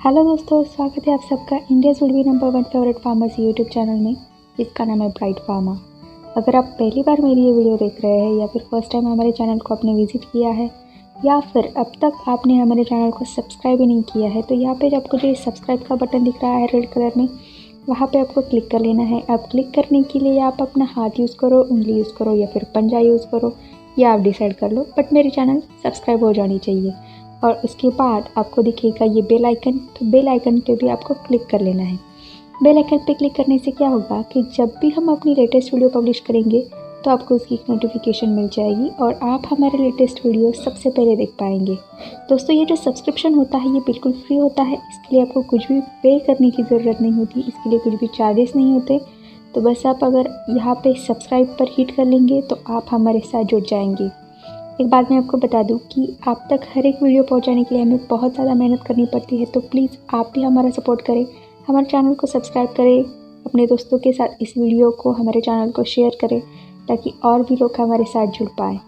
Hello दोस्तों, स्वागत है आप सबका India's would be number 1 favourite pharmacy YouTube channel में, जिसका नाम है ब्राइट फार्मा। अगर आप पहली बार मेरी ये वीडियो देख रहे हैं या फिर फर्स्ट टाइम हमारे चैनल को आपने विजिट किया है या फिर अब तक आपने हमारे चैनल को सब्सक्राइब ही नहीं किया है, तो यहाँ पे आपको जो सब्सक्राइब का बटन दिख रहा है रेड कलर में, वहाँ पे आपको क्लिक कर लेना है। अब क्लिक करने के लिए आप अपना हाथ यूज़ करो, उंगली यूज़ करो या फिर पंजा यूज़ करो, या आप डिसाइड कर लो, बट मेरे चैनल सब्सक्राइब हो जानी चाहिए। और उसके बाद आपको दिखेगा ये बेल आइकन, तो बेल आइकन पे भी आपको क्लिक कर लेना है। बेल आइकन पे क्लिक करने से क्या होगा कि जब भी हम अपनी लेटेस्ट वीडियो पब्लिश करेंगे तो आपको उसकी एक नोटिफिकेशन मिल जाएगी और आप हमारे लेटेस्ट वीडियो सबसे पहले देख पाएंगे। दोस्तों, ये जो सब्सक्रिप्शन होता है ये बिल्कुल फ्री होता है, इसके लिए आपको कुछ भी पे करने की ज़रूरत नहीं होती, इसके लिए कुछ भी चार्जेस नहीं होते। तो बस आप अगर यहाँ पे सब्सक्राइब पर हिट कर लेंगे तो आप हमारे साथ जुड़ जाएंगे। एक बात मैं आपको बता दूं कि आप तक हर एक वीडियो पहुंचाने के लिए हमें बहुत ज़्यादा मेहनत करनी पड़ती है, तो प्लीज़ आप भी हमारा सपोर्ट करें, हमारे चैनल को सब्सक्राइब करें, अपने दोस्तों के साथ इस वीडियो को, हमारे चैनल को शेयर करें ताकि और भी लोग हमारे साथ जुड़ पाएँ।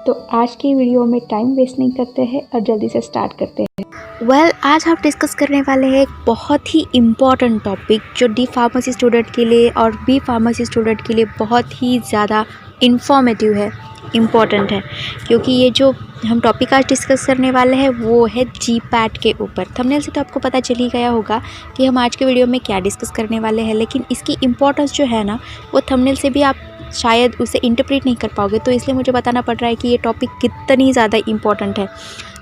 तो आज की वीडियो में टाइम वेस्ट नहीं करते हैं और जल्दी से स्टार्ट करते हैं। आज हम डिस्कस करने वाले हैं एक बहुत ही इम्पॉर्टेंट टॉपिक जो डी फार्मेसी स्टूडेंट के लिए और बी फार्मेसी स्टूडेंट के लिए बहुत ही ज़्यादा इन्फॉर्मेटिव है, इम्पॉर्टेंट है, क्योंकि ये जो हम टॉपिक आज डिस्कस करने वाले हैं वो है जीपैट के ऊपर। थंबनेल से तो आपको पता चल ही गया होगा कि हम आज के वीडियो में क्या डिस्कस करने वाले हैं, लेकिन इसकी इम्पोर्टेंस जो है ना वो थंबनेल से भी आप शायद उसे इंटरप्रेट नहीं कर पाओगे, तो इसलिए मुझे बताना पड़ रहा है कि ये टॉपिक कितनी ज़्यादा इम्पॉर्टेंट है।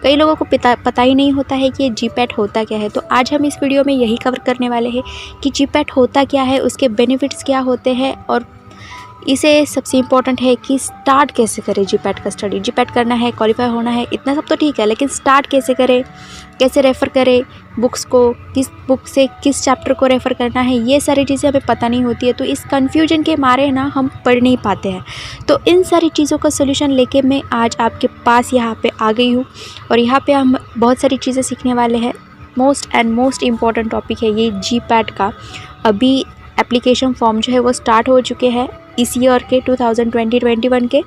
कई लोगों को पता ही नहीं होता है कि ये जीपैट होता क्या है, तो आज हम इस वीडियो में यही कवर करने वाले हैं कि जीपैट होता क्या है, उसके बेनिफिट्स क्या होते हैं और इसे सबसे इम्पॉर्टेंट है कि स्टार्ट कैसे करें जीपैट का स्टडी। जीपैट करना है, क्वालिफाई होना है, इतना सब तो ठीक है, लेकिन स्टार्ट कैसे करें, कैसे रेफ़र करें बुक्स को, किस बुक से किस चैप्टर को रेफ़र करना है, ये सारी चीज़ें हमें पता नहीं होती है, तो इस कन्फ्यूजन के मारे ना हम पढ़ नहीं पाते हैं। तो इन सारी चीज़ों का सोल्यूशन लेके मैं आज आपके पास यहाँ पे आ गई हूँ और यहाँ पे हम बहुत सारी चीज़ें सीखने वाले हैं। मोस्ट इम्पॉर्टेंट टॉपिक है ये जीपैट का। अभी एप्लीकेशन फॉर्म जो है वो स्टार्ट हो चुके हैं इस ईयर के 2020-21 के,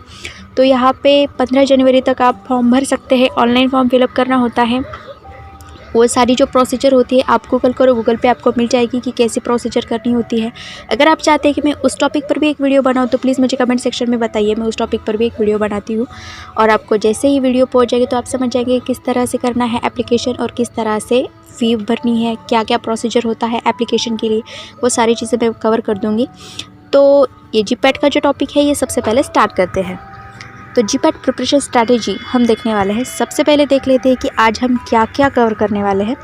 तो यहाँ पे 15 जनवरी तक आप फॉर्म भर सकते हैं। ऑनलाइन फॉर्म फिलअप करना होता है, वो सारी जो प्रोसीजर होती है आप गूगल करो, गूगल पे आपको मिल जाएगी कि कैसी प्रोसीजर करनी होती है। अगर आप चाहते हैं कि मैं उस टॉपिक पर भी एक वीडियो बनाऊँ तो प्लीज़ मुझे कमेंट सेक्शन में बताइए, मैं उस टॉपिक पर भी एक वीडियो बनाती हूँ। और आपको जैसे ही वीडियो पहुँच जाएगी तो आप समझ जाएंगे किस तरह से करना है एप्लीकेशन और किस तरह से फ़ी भरनी है, क्या क्या प्रोसीजर होता है एप्लीकेशन के लिए, वो सारी चीज़ें मैं कवर कर दूँगी। तो ये जीपैट का जो टॉपिक है ये सबसे पहले स्टार्ट करते हैं। तो जीपैट प्रिपरेशन स्ट्रैटेजी हम देखने वाले हैं। सबसे पहले देख लेते हैं कि आज हम क्या क्या कवर करने वाले हैं।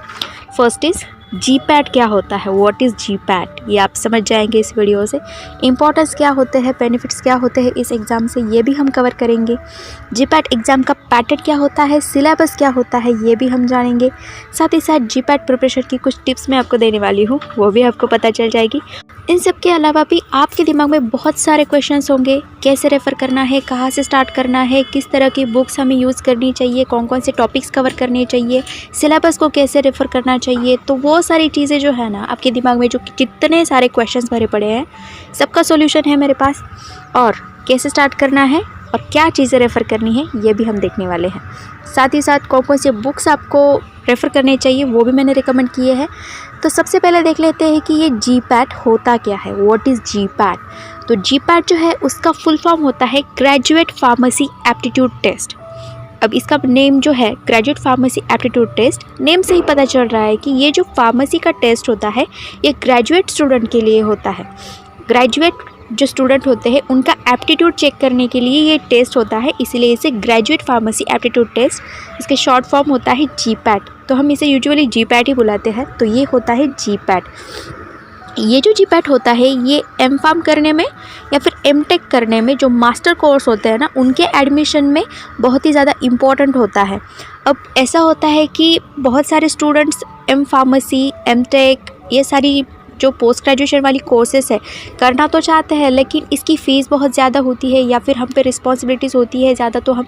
फर्स्ट इज़ जीपैट क्या होता है, व्हाट इज़ जीपैट, ये आप समझ जाएंगे इस वीडियो से। इंपॉर्टेंस क्या होते हैं, बेनिफिट्स क्या होते हैं इस एग्ज़ाम से, ये भी हम कवर करेंगे। जीपैट एग्ज़ाम का पैटर्न क्या होता है, सिलेबस क्या होता है, ये भी हम जानेंगे। साथ ही साथ जीपैट प्रिपरेशन की कुछ टिप्स मैं आपको देने वाली हूँ, वो भी आपको पता चल जाएगी। इन सब के अलावा भी आपके दिमाग में बहुत सारे क्वेश्चंस होंगे, कैसे रेफ़र करना है, कहाँ से स्टार्ट करना है, किस तरह की बुक्स हमें यूज़ करनी चाहिए, कौन कौन से टॉपिक्स कवर करने चाहिए, सिलेबस को कैसे रेफ़र करना चाहिए। तो वो सारी चीज़ें जो है ना आपके दिमाग में जो जितने सारे क्वेश्चंस भरे पड़े हैं सबका सॉल्यूशन है मेरे पास, और कैसे स्टार्ट करना है और क्या चीज़ें रेफ़र करनी है ये भी हम देखने वाले हैं। साथ ही साथ कौन कौन से बुक्स आपको रेफ़र करने चाहिए वो भी मैंने रिकमेंड किए हैं। तो सबसे पहले देख लेते हैं कि ये जीपैट होता क्या है, व्हाट इज़ जीपैट। तो जीपैट जो है उसका फुल फॉर्म होता है ग्रेजुएट फार्मेसी एप्टीट्यूड टेस्ट। अब इसका नेम जो है graduate pharmacy aptitude test, name से ही पता चल रहा है कि ये जो फार्मेसी का टेस्ट होता है ये ग्रेजुएट स्टूडेंट के लिए होता है। ग्रेजुएट जो स्टूडेंट होते हैं उनका एप्टीट्यूड चेक करने के लिए ये टेस्ट होता है, इसीलिए इसे ग्रेजुएट फार्मेसी एप्टीट्यूड टेस्ट, इसके शॉर्ट फॉर्म होता है जीपैट। तो हम इसे यूजुअली जीपैट ही बुलाते हैं, तो ये होता है जीपैट। ये जो जीपैट होता है ये एम फार्म करने में या फिर एम टेक करने में जो मास्टर कोर्स होते हैं ना उनके एडमिशन में बहुत ही ज़्यादा इम्पॉर्टेंट होता है। अब ऐसा होता है कि बहुत सारे students M pharmacy, M tech, ये सारी जो पोस्ट ग्रेजुएशन वाली कोर्सेस है करना तो चाहते हैं, लेकिन इसकी फ़ीस बहुत ज़्यादा होती है या फिर हम पे रिस्पॉन्सिबिलिटीज़ होती है ज़्यादा, तो हम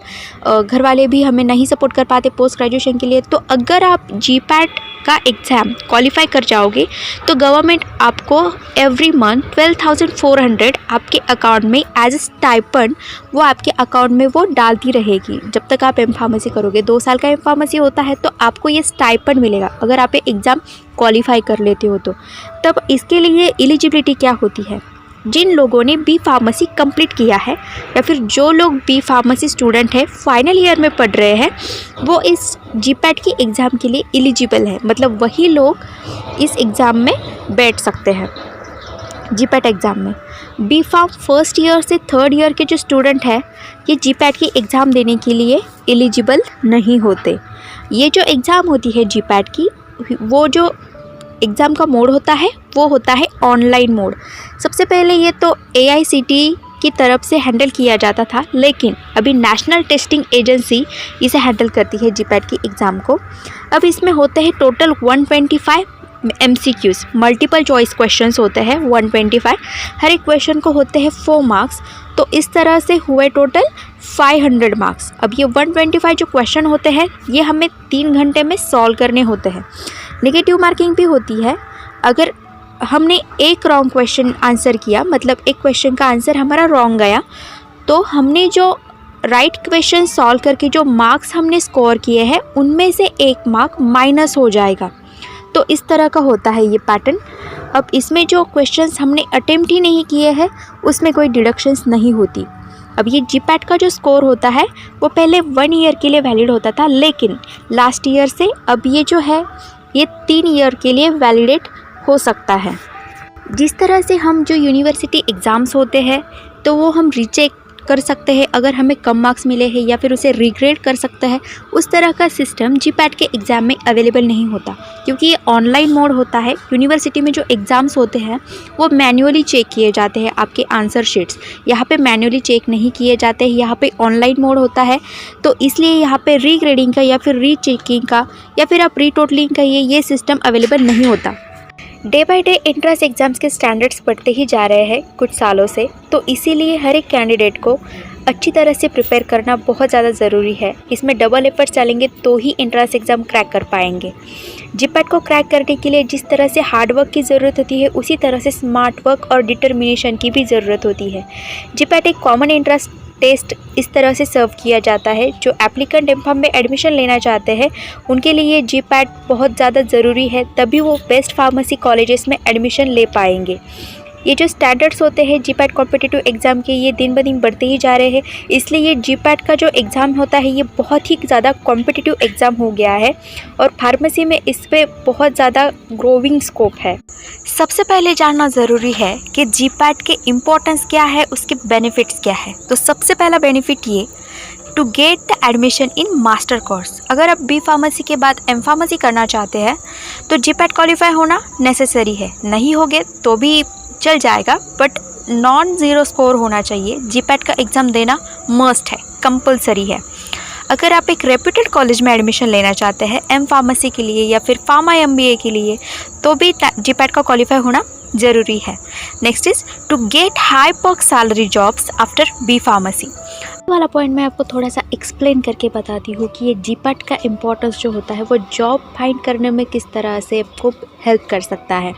घर वाले भी हमें नहीं सपोर्ट कर पाते पोस्ट ग्रेजुएशन के लिए। तो अगर आप जीपैट का एग्ज़ाम क्वालिफाई कर जाओगे तो गवर्नमेंट आपको एवरी मंथ 12,400 आपके अकाउंट में एज ए स्टाइपेंड वो आपके अकाउंट में वो डालती रहेगी जब तक आप एम फार्मेसी करोगे। 2 साल का एम फार्मेसी होता है तो आपको ये स्टाइपेंड मिलेगा अगर आप एग्ज़ाम क्वालिफाई कर लेते हो तो। तब इसके लिए एलिजिबिलिटी क्या होती है, जिन लोगों ने बी फार्मेसी कंप्लीट किया है या फिर जो लोग बी फार्मेसी स्टूडेंट है फाइनल ईयर में पढ़ रहे हैं वो इस जीपैट की एग्ज़ाम के लिए एलिजिबल है। मतलब वही लोग इस एग्ज़ाम में बैठ सकते हैं जीपैट एग्ज़ाम में। बी फार्म फर्स्ट ईयर से थर्ड ईयर के जो स्टूडेंट हैं ये जीपैट की एग्ज़ाम देने के लिए एलिजिबल नहीं होते। ये जो एग्ज़ाम होती है जीपैट की, वो जो एग्ज़ाम का मोड होता है वो होता है ऑनलाइन मोड। सबसे पहले ये तो AICTE की तरफ से हैंडल किया जाता था, लेकिन अभी नेशनल टेस्टिंग एजेंसी इसे हैंडल करती है जीपैट की एग्ज़ाम को। अब इसमें होते हैं total 125 MCQs, multiple choice questions होते हैं 125। हर एक क्वेश्चन को होते हैं 4 मार्क्स, तो इस तरह से हुए टोटल 500 मार्क्स। अब ये 125 जो क्वेश्चन होते हैं ये हमें 3 घंटे में सॉल्व करने होते हैं। नेगेटिव मार्किंग भी होती है। अगर हमने एक रॉन्ग क्वेश्चन आंसर किया, मतलब एक क्वेश्चन का आंसर हमारा रॉन्ग गया, तो हमने जो राइट क्वेश्चन सॉल्व करके जो मार्क्स हमने स्कोर किए हैं उनमें से 1 मार्क माइनस हो जाएगा। तो इस तरह का होता है ये पैटर्न। अब इसमें जो क्वेश्चंस हमने अटेम्प्ट ही नहीं किए हैं उसमें कोई डिडक्शंस नहीं होती। अब ये जीपैट का जो स्कोर होता है वो पहले 1 ईयर के लिए वैलिड होता था, लेकिन लास्ट ईयर से अब ये जो है ये 3 ईयर के लिए वैलिडेट हो सकता है। जिस तरह से हम जो यूनिवर्सिटी एग्ज़ाम्स होते हैं तो वो हम रीचेक कर सकते हैं अगर हमें कम मार्क्स मिले हैं या फिर उसे रिग्रेड कर सकते हैं, उस तरह का सिस्टम जीपैट के एग्ज़ाम में अवेलेबल नहीं होता, क्योंकि ये ऑनलाइन मोड होता है। यूनिवर्सिटी में जो एग्ज़ाम्स होते हैं वो मैन्युअली चेक किए जाते हैं आपके आंसर शीट्स, यहाँ पे मैन्युअली चेक नहीं किए जाते हैं, यहाँ पे ऑनलाइन मोड होता है। तो इसलिए यहाँ पे रीग्रेडिंग का या फिर रीचेकिंग का या फिर आप रीटोटलिंग का ये सिस्टम अवेलेबल नहीं होता। Day by day entrance exams के स्टैंडर्ड्स बढ़ते ही जा रहे हैं कुछ सालों से, तो इसीलिए हर एक कैंडिडेट को अच्छी तरह से प्रिपेयर करना बहुत ज़्यादा ज़रूरी है। इसमें डबल एफर्ट्स डालेंगे तो ही एंट्रेंस एग्ज़ाम क्रैक कर पाएंगे। जीपैट को क्रैक करने के लिए जिस तरह से हार्ड वर्क की ज़रूरत होती है उसी तरह से स्मार्ट वर्क और डिटर्मिनेशन की भी ज़रूरत होती है। जीपैट एक कॉमन एंट्रेंस टेस्ट इस तरह से सर्व किया जाता है, जो एप्लीकेंट एमफार्म में एडमिशन लेना चाहते हैं उनके लिए जीपैट बहुत ज़्यादा ज़रूरी है, तभी वो बेस्ट फार्मेसी कॉलेजेस में एडमिशन ले पाएंगे। ये जो स्टैंडर्ड्स होते हैं जीपैट कॉम्पिटिटिव एग्ज़ाम के ये दिन ब दिन बढ़ते ही जा रहे हैं, इसलिए ये जीपैट का जो एग्ज़ाम होता है ये बहुत ही ज़्यादा कॉम्पिटिटिव एग्ज़ाम हो गया है और फार्मेसी में इस पर बहुत ज़्यादा ग्रोविंग स्कोप है। सबसे पहले जानना ज़रूरी है कि जीपैट के इम्पोर्टेंस क्या है, उसके बेनिफिट्स क्या है। तो सबसे पहला बेनिफिट ये, to get the admission in master course. अगर आप बी फार्मेसी के बाद एम फार्मेसी करना चाहते हैं तो जीपैट क्वालिफाई होना नेसेसरी है। नहीं होगे तो भी चल जाएगा, बट नॉन-ज़ीरो स्कोर होना चाहिए। जीपैट का एग्ज़ाम देना मस्ट है, कंपलसरी है। अगर आप एक रेप्यूटेड कॉलेज में एडमिशन लेना चाहते हैं एम फार्मेसी के लिए या फिर फार्मा MBA के लिए, तो भी जीपैट का क्वालिफाई होना ज़रूरी है। Next is to get high perk salary jobs after B pharmacy. वाला पॉइंट मैं आपको थोड़ा सा एक्सप्लेन करके बताती हूँ कि ये जीपैट का इम्पोर्टेंस जो होता है वो जॉब फाइंड करने में किस तरह से आपको हेल्प कर सकता है।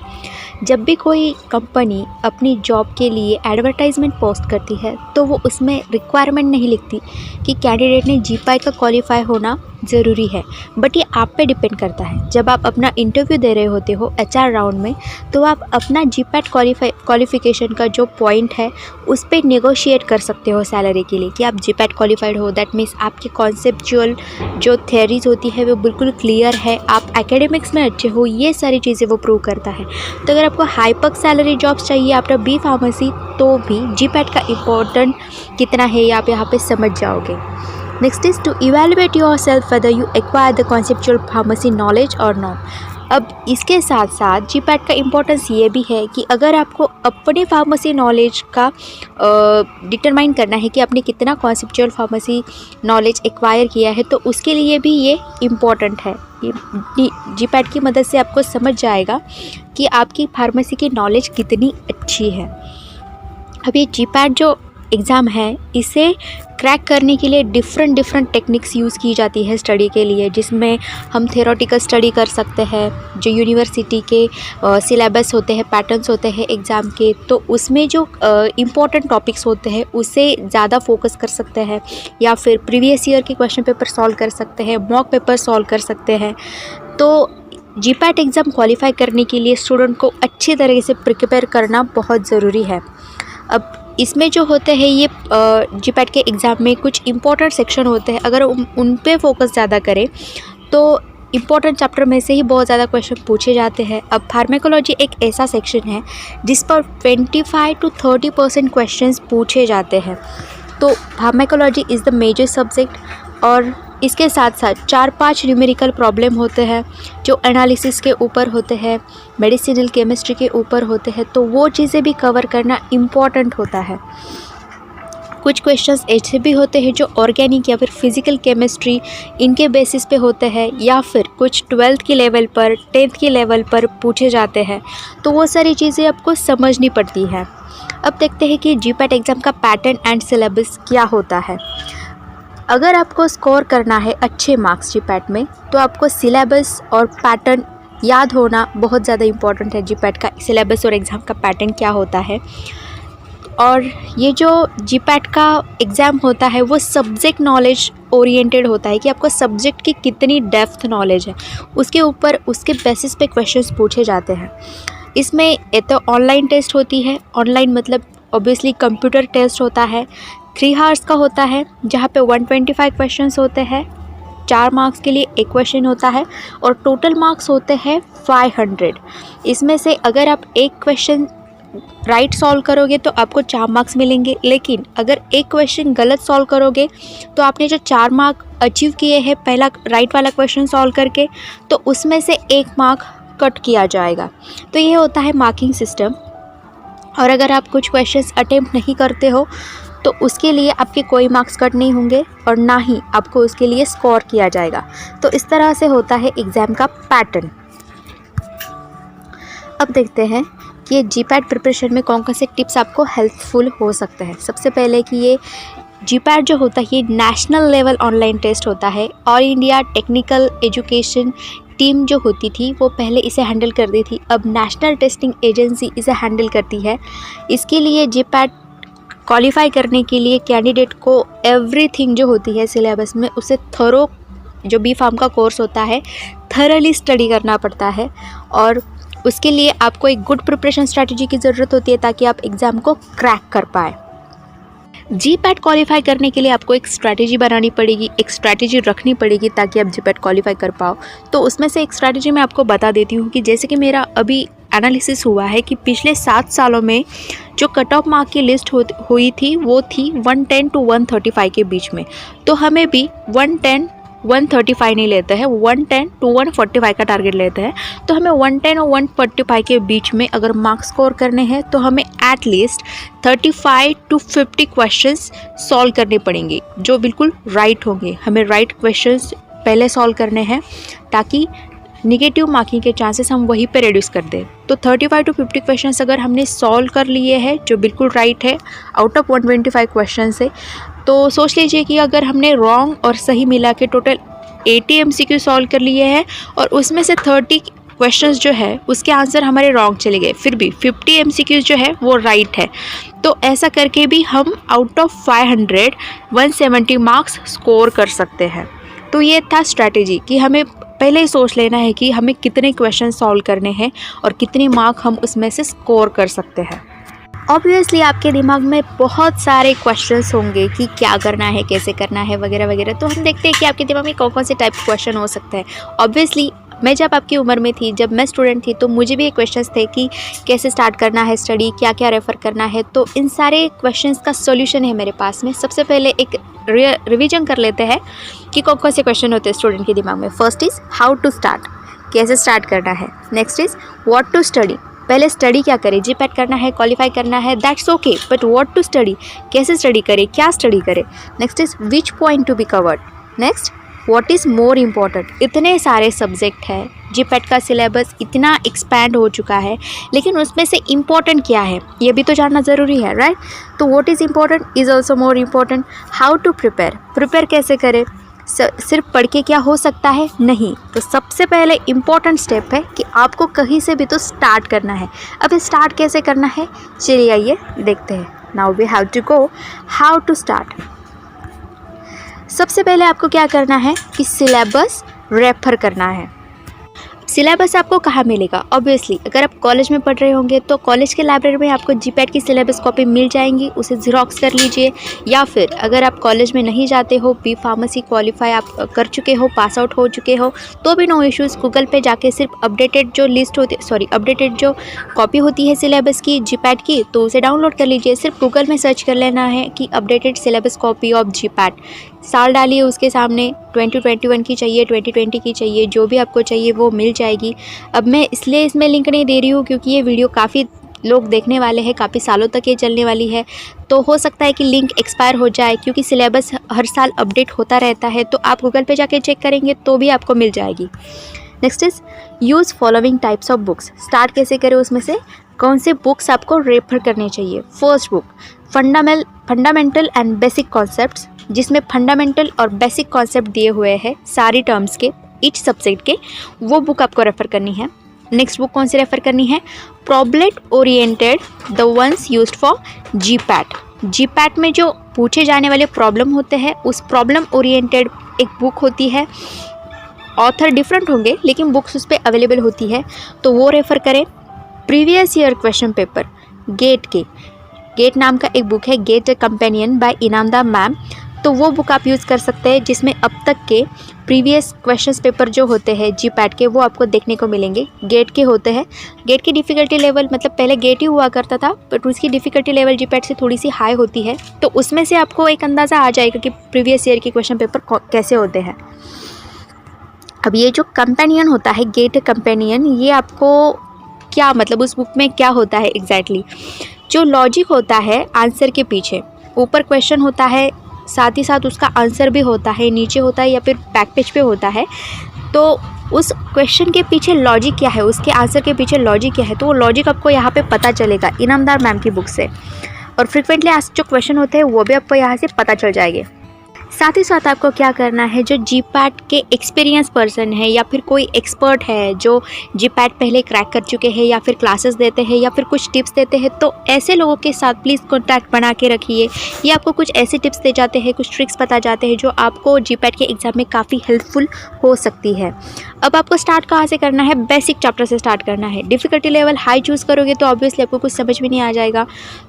जब भी कोई कंपनी अपनी जॉब के लिए एडवर्टाइजमेंट पोस्ट करती है तो वो उसमें रिक्वायरमेंट नहीं लिखती कि कैंडिडेट ने जीपैट का क्वालिफाई होना ज़रूरी है, बट ये आप पे डिपेंड करता है। जब आप अपना इंटरव्यू दे रहे होते हो HR राउंड में, तो आप अपना जीपैट क्वालिफिकेशन का जो पॉइंट है उस पर नेगोशिएट कर सकते हो सैलरी के लिए कि आप जीपैट क्वालिफाइड हो। दैट मीन्स आपकी कॉन्सेप्चुअल जो थ्योरीज होती है वो बिल्कुल क्लियर है, आप एकेडमिक्स में अच्छे हो, ये सारी चीज़ें वो प्रूव करता है। तो अगर आपको हाई पर्क सैलरी जॉब्स चाहिए आफ्टर बी फार्मेसी, तो भी जीपैट का इम्पोर्टेंट कितना है ये आप यहाँ पे समझ जाओगे। Next is to evaluate yourself whether you acquire the conceptual pharmacy knowledge और नॉट। अब इसके साथ साथ जीपैट का इम्पोर्टेंस ये भी है कि अगर आपको अपने फार्मेसी नॉलेज का डिटरमाइन करना है कि आपने कितना कॉन्सेप्चुअल फार्मेसी नॉलेज एक्वायर किया है, तो उसके लिए भी ये इम्पोर्टेंट है। जीपैट की मदद से आपको समझ जाएगा कि आपकी फार्मेसी की नॉलेज कितनी अच्छी है। अब ये जीपैट जो एग्ज़ाम है, इसे क्रैक करने के लिए डिफरेंट टेक्निक्स यूज़ की जाती है स्टडी के लिए, जिसमें हम थ्योरेटिकल स्टडी कर सकते हैं, जो यूनिवर्सिटी के सिलेबस होते हैं, पैटर्न्स होते हैं एग्ज़ाम के, तो उसमें जो इम्पोर्टेंट टॉपिक्स होते हैं उसे ज़्यादा फोकस कर सकते हैं, या फिर प्रीवियस ईयर के क्वेश्चन पेपर सॉल्व कर सकते हैं, मॉक पेपर सॉल्व कर सकते हैं। तो जीपैट एग्ज़ाम क्वालिफाई करने के लिए स्टूडेंट को अच्छी तरीके से प्रिपेयर करना बहुत ज़रूरी है। अब इसमें जो होते हैं ये जीपैट के एग्ज़ाम में कुछ इंपॉर्टेंट सेक्शन होते हैं, अगर उन पे फोकस ज़्यादा करें तो इंपॉर्टेंट चैप्टर में से ही बहुत ज़्यादा क्वेश्चन पूछे जाते हैं। अब फार्माकोलॉजी एक ऐसा सेक्शन है जिस पर 25 to 30% क्वेश्चंस पूछे जाते हैं। तो pharmacology is the major subject, और इसके साथ साथ 4-5 न्यूमेरिकल प्रॉब्लम होते हैं जो एनालिसिस के ऊपर होते हैं, मेडिसिनल केमिस्ट्री के ऊपर होते हैं, तो वो चीज़ें भी कवर करना इम्पॉर्टेंट होता है। कुछ क्वेश्चंस ऐसे भी होते हैं जो ऑर्गेनिक या फिर फिज़िकल केमिस्ट्री इनके बेसिस पे होते हैं, या फिर कुछ 12th के लेवल पर, 10th के लेवल पर पूछे जाते हैं, तो वो सारी चीज़ें आपको समझनी पड़ती है। अब देखते हैं कि जीपैट एग्ज़ाम का पैटर्न एंड सिलेबस क्या होता है। अगर आपको स्कोर करना है अच्छे मार्क्स जीपैट में, तो आपको सिलेबस और पैटर्न याद होना बहुत ज़्यादा इम्पॉर्टेंट है। जीपैट का सिलेबस और एग्ज़ाम का पैटर्न क्या होता है, और ये जो जीपैट का एग्ज़ाम होता है वो सब्जेक्ट नॉलेज ओरिएंटेड होता है कि आपको सब्जेक्ट की कितनी डेप्थ नॉलेज है, उसके ऊपर उसके बेसिस पे क्वेश्चंस पूछे जाते हैं। इसमें ये तो ऑनलाइन टेस्ट होती है, ऑनलाइन मतलब ऑब्वियसली कंप्यूटर टेस्ट होता है, 3 आवर्स का होता है, जहाँ पे 125 क्वेश्चंस होते हैं, 4 मार्क्स के लिए एक क्वेश्चन होता है, और टोटल मार्क्स होते हैं 500। इसमें से अगर आप एक क्वेश्चन राइट सॉल्व करोगे तो आपको 4 मार्क्स मिलेंगे, लेकिन अगर एक क्वेश्चन गलत सॉल्व करोगे तो आपने जो 4 मार्क अचीव किए हैं पहला राइट वाला क्वेश्चन सॉल्व करके, तो उसमें से 1 मार्क कट किया जाएगा। तो ये होता है मार्किंग सिस्टम। और अगर आप कुछ क्वेश्चंस अटेम्प्ट नहीं करते हो तो उसके लिए आपके कोई मार्क्स कट नहीं होंगे, और ना ही आपको उसके लिए स्कोर किया जाएगा। तो इस तरह से होता है एग्ज़ाम का पैटर्न। अब देखते हैं कि ये जीपैट प्रिपरेशन में कौन कौन से टिप्स आपको हेल्पफुल हो सकते हैं। सबसे पहले कि ये जीपैट जो होता है ये नेशनल लेवल ऑनलाइन टेस्ट होता है। All India technical education team जो होती थी वो पहले इसे हैंडल करती थी, अब नेशनल टेस्टिंग एजेंसी इसे हैंडल करती है। इसके लिए जीपैट क्वालिफाई करने के लिए कैंडिडेट को एवरीथिंग जो होती है सिलेबस में उसे थरो, जो बी फार्म का कोर्स होता है, थरली स्टडी करना पड़ता है, और उसके लिए आपको एक गुड प्रिपरेशन स्ट्रैटेजी की ज़रूरत होती है ताकि आप एग्ज़ाम को क्रैक कर पाए। जीपैट क्वालिफाई करने के लिए आपको एक स्ट्रैटेजी बनानी पड़ेगी, एक स्ट्रैटेजी रखनी पड़ेगी ताकि आप जीपैट क्वालिफाई कर पाओ। तो उसमें से एक स्ट्रैटेजी मैं आपको बता देती हूँ कि जैसे कि मेरा अभी एनालिसिस हुआ है कि पिछले 7 सालों में जो कट ऑफ मार्क की लिस्ट हुई थी वो थी 110 to 135 के बीच में। तो हमें भी 110 135 नहीं लेते हैं, 110 to 145 का टारगेट लेते हैं। तो हमें 110 और 145 के बीच में अगर मार्क्स स्कोर करने हैं तो हमें एटलीस्ट 35 to 50 क्वेश्चंस सॉल्व करने पड़ेंगे जो बिल्कुल राइट होंगे। हमें राइट क्वेश्चंस पहले सॉल्व करने हैं ताकि निगेटिव मार्किंग के चांसेस हम वहीं पे रिड्यूस कर दें। तो 35 to 50 क्वेश्चंस अगर हमने सॉल्व कर लिए हैं जो बिल्कुल राइट है आउट ऑफ 125 क्वेश्चन से, तो सोच लीजिए कि अगर हमने रॉन्ग और सही मिला के टोटल 80 MCQ सॉल्व कर लिए हैं और उसमें से 30 क्वेश्चंस जो है उसके आंसर हमारे रॉन्ग चले गए, फिर भी 50 MCQ जो है वो राइट है, तो ऐसा करके भी हम आउट ऑफ 500 170 मार्क्स स्कोर कर सकते हैं। तो ये था स्ट्रैटेजी कि हमें पहले ही सोच लेना है कि हमें कितने क्वेश्चन सॉल्व करने हैं और कितने मार्क हम उसमें से स्कोर कर सकते हैं। ऑब्वियसली आपके दिमाग में बहुत सारे क्वेश्चंस होंगे कि क्या करना है, कैसे करना है, वगैरह वगैरह। तो हम देखते हैं कि आपके दिमाग में कौन कौन से टाइप के क्वेश्चन हो सकते हैं। ऑब्वियसली मैं जब आपकी उम्र में थी, जब मैं स्टूडेंट थी, तो मुझे भी ये क्वेश्चंस थे कि कैसे स्टार्ट करना है स्टडी, क्या क्या रेफ़र करना है। तो इन सारे क्वेश्चंस का सॉल्यूशन है मेरे पास में। सबसे पहले एक रिवीजन कर लेते हैं कि कौन कौन से क्वेश्चन होते हैं स्टूडेंट के दिमाग में। First is how to start, कैसे स्टार्ट करना है। Next is what to study, पहले स्टडी क्या करें, जीपैट करना है, क्वालिफाई करना है, that's okay, but what to study, कैसे स्टडी करें, क्या स्टडी करें। Next is which point to be covered. Next what is more important, इतने सारे सब्जेक्ट है, जीपैट का सिलेबस इतना एक्सपैंड हो चुका है, लेकिन उसमें से इम्पॉर्टेंट क्या है ये भी तो जानना ज़रूरी है, राइट। तो what is important is also more important. How to prepare कैसे करें, सिर्फ पढ़ के क्या हो सकता है, नहीं। तो सबसे पहले इम्पॉर्टेंट स्टेप है कि आपको कहीं से भी तो स्टार्ट करना है। अब स्टार्ट कैसे करना है, चलिए आइए देखते हैं। Now we have to go how to start. सबसे पहले आपको क्या करना है कि सिलेबस रेफर करना है। सिलेबस आपको कहाँ मिलेगा, ऑब्वियसली अगर आप कॉलेज में पढ़ रहे होंगे तो कॉलेज के लाइब्रेरी में आपको जीपैट की सिलेबस कॉपी मिल जाएंगी, उसे ज़ेरॉक्स कर लीजिए। या फिर अगर आप कॉलेज में नहीं जाते हो, बी फार्मेसी क्वालिफाई आप कर चुके हो, पास आउट हो चुके हो, तो भी नो इश्यूज़, गूगल पे जाके सिर्फ अपडेटेड जो कॉपी होती है सिलेबस की जीपैट की, तो उसे डाउनलोड कर लीजिए। सिर्फ गूगल में सर्च कर लेना है कि updated syllabus copy of GPAT, साल डालिए उसके सामने, 2021 की चाहिए, 2020 की चाहिए, जो भी आपको चाहिए वो मिल जाएगी। अब मैं इसलिए इसमें लिंक नहीं दे रही हूँ क्योंकि ये वीडियो काफ़ी लोग देखने वाले हैं, काफ़ी सालों तक ये चलने वाली है, तो हो सकता है कि लिंक एक्सपायर हो जाए, क्योंकि सिलेबस हर साल अपडेट होता रहता है। तो आप गूगल पे जाके चेक करेंगे तो भी आपको मिल जाएगी। Next is use following types of books. Start कैसे करें, उसमें से कौन से बुक्स आपको रेफर करने चाहिए। First book fundamental and basic concepts, जिसमें फंडामेंटल और बेसिक कॉन्सेप्ट दिए हुए हैं सारी टर्म्स के, ईच सब्जेक्ट के, वो बुक आपको रेफ़र करनी है। नेक्स्ट बुक कौन सी रेफ़र करनी है, problem oriented, the ones used for GPAT. GPAT में जो पूछे जाने वाले प्रॉब्लम होते हैं उस प्रॉब्लम ओरिएंटेड एक बुक होती है। ऑथर डिफरेंट होंगे लेकिन बुक्स उस पर अवेलेबल होती है, तो वो रेफ़र करें। Previous year question paper, GATE नाम का एक बुक है, GATE companion by Inamdar ma'am, तो वो बुक आप यूज़ कर सकते हैं, जिसमें अब तक के प्रीवियस क्वेश्चंस पेपर जो होते हैं जीपैट के वो आपको देखने को मिलेंगे। गेट के होते हैं, गेट की डिफ़िकल्टी लेवल, मतलब पहले गेट ही हुआ करता था बट उसकी डिफ़िकल्टी लेवल जीपैट से थोड़ी सी हाई होती है, तो उसमें से आपको एक अंदाज़ा आ जाएगा कि प्रीवियस ईयर के क्वेश्चन पेपर कैसे होते हैं। अब ये जो कंपेनियन होता है, गेट कंपेनियन, ये आपको क्या मतलब उस बुक में क्या होता है एग्जैक्टली, जो लॉजिक होता है आंसर के पीछे, ऊपर क्वेश्चन होता है साथ ही साथ उसका आंसर भी होता है, नीचे होता है या फिर बैक पेज पे होता है, तो उस क्वेश्चन के पीछे लॉजिक क्या है, उसके आंसर के पीछे लॉजिक क्या है, तो वो लॉजिक आपको यहाँ पे पता चलेगा इनामदार मैम की बुक से। और फ्रिक्वेंटली आज जो क्वेश्चन होते हैं वो भी आपको यहाँ से पता चल जाएंगे। साथ ही साथ आपको क्या करना है, जो जीपैट के एक्सपीरियंस पर्सन है या फिर कोई एक्सपर्ट है जो जीपैट पहले क्रैक कर चुके हैं या फिर क्लासेस देते हैं या फिर कुछ टिप्स देते हैं, तो ऐसे लोगों के साथ प्लीज़ कॉन्टैक्ट बना के रखिए। ये आपको कुछ ऐसे टिप्स दे जाते हैं, कुछ ट्रिक्स बता जाते हैं जो आपको जीपैट के एग्ज़ाम में काफ़ी हेल्पफुल हो सकती है। अब आपको स्टार्ट कहाँ से करना है, बेसिक चैप्टर से स्टार्ट करना है। डिफ़िकल्टी लेवल हाई चूज़ करोगे तो ऑब्वियसली आपको कुछ समझ में नहीं आ जाएगा,